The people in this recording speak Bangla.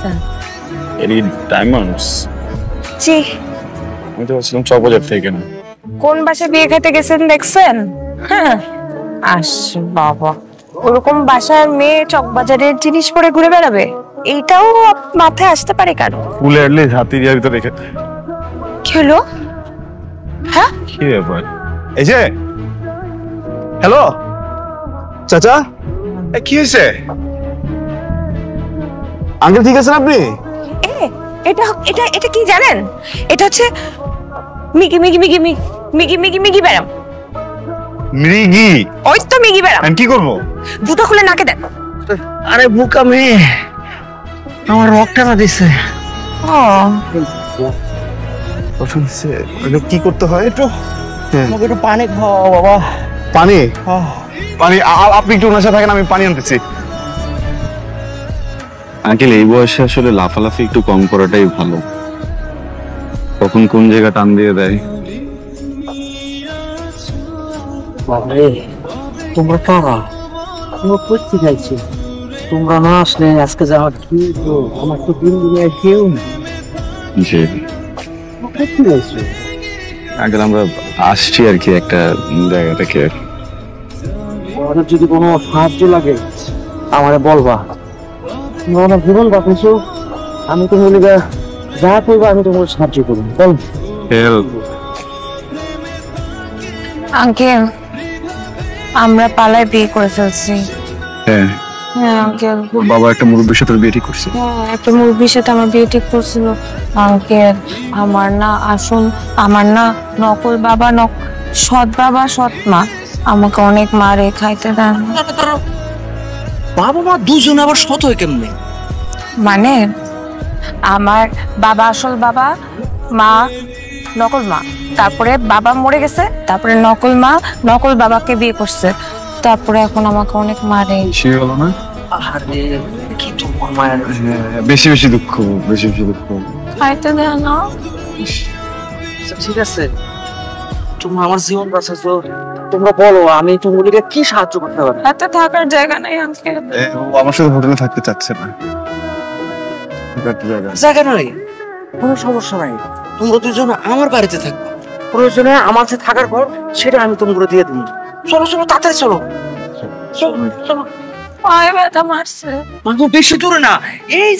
দেখছেন? এটি ডায়মন্ডস? জি। আমি তো ভাবছিলাম চকবাজার থেকে না। কোন বাসায় বিয়ে খেতে গেছেন দেখছেন? হ্যাঁ বাবা, ওরকম বাসার মেয়ে চকবাজারের জিনিস পরে ঘুরে বেড়াবে? এইটাও মাথায় আসতে পারে কারো? ফুলে আনলে হাতির ইয়ারি তো রেখে। কি হলো? হ্যাঁ কি ব্যাপার? এই যে হ্যালো চাচা, কি হয়েছে? আঙ্কেল ঠিক আছেন আপনি? এটা এটা এটা কি জানেন? এটা হচ্ছে মিকি মিকি মিকি মিকি মিকি মিকি ব্যারাম। মৃগী? ওই তো মিকি ব্যারাম। আমি কি করবো? জুতো খুলে নাকে দেন। আরে বোকা মেয়ে, আমার রক টানা দিছে। কি করতে হয়? একটু পানি খাওয়া বাবা। পানি? পানি? আপনি একটু ওনার সাথে থাকেন, আমি পানি আনতেছি। আঙ্কেল এই বয়সে আসলে লাফালাফি একটু কম করাটাই ভালো। কখন কোন জায়গা টান দিয়ে দেয়। বাবারে, তোমরা কারা? তোমরা করতে চাইছি, তোমরা না আসলে আজকে যে আমার কি আমার তো দিন দিনে কেউ নেই। আঙ্কেল আমরা আসছি আর কি একটা জায়গা থেকে। তোমাদের যদি কোনো সাহায্য লাগে আমারে বলবা। তোমরা আমার জীবন বাঁচিয়েছো, আমি তো বলি যা করবো আমি তোমার সাহায্য করবো। বল আঙ্কেল, আমরা পালায় বিয়ে করে ফেলছি। হ্যাঁ হ্যাঁ আঙ্কেল। বাবা একটা মুরব্বীর সাথে বিয়ে ঠিক করছে। হ্যাঁ, একটা মুরব্বীর সাথে আমার বিয়ে ঠিক করছিল। আঙ্কেল আমার না আসল, আমার না নকল বাবা, সৎ বাবা সৎ মা আমাকে অনেক মারে, খাইতে দেন। বাবা মা দুজন আবার সৎ হয় কেমনে? মানে আমার বাবা আসল বাবা, মা নকল মা। তারপরে বাবা মরে গেছে, তারপরে নকল মা নকল বাবাকে বিয়ে করছে, তারপরে এখন আমাকে অনেক মারে। সে হলো না? আরে কি তোমার মায়ের বেশি বেশি দুঃখ, বেশি বেশি দুঃখ। খাইতে দেন না। ঠিক আছে, তোমরা আমার জীবন বাঁচাচ্ছো, তোমরা বলো আমি তোমাদেরকে কি সাহায্য করতে পারি? এত থাকার জায়গা নাই আঙ্কেল। ও আমার সাথে হোটেলে থাকতে চাচ্ছে না। জায়গা নয়, কোনো সমস্যা নাই, তোমরা দুজন আমার বাড়িতে থাকবে। প্রয়োজনে আমার যে থাকার ঘর সেটা আমি তোমাকে দিয়ে দিই। চলো চলো তাড়াতাড়ি চলো। চলো চলো। পায়ে ব্যথা মারছে। বেশি দূরে না, এই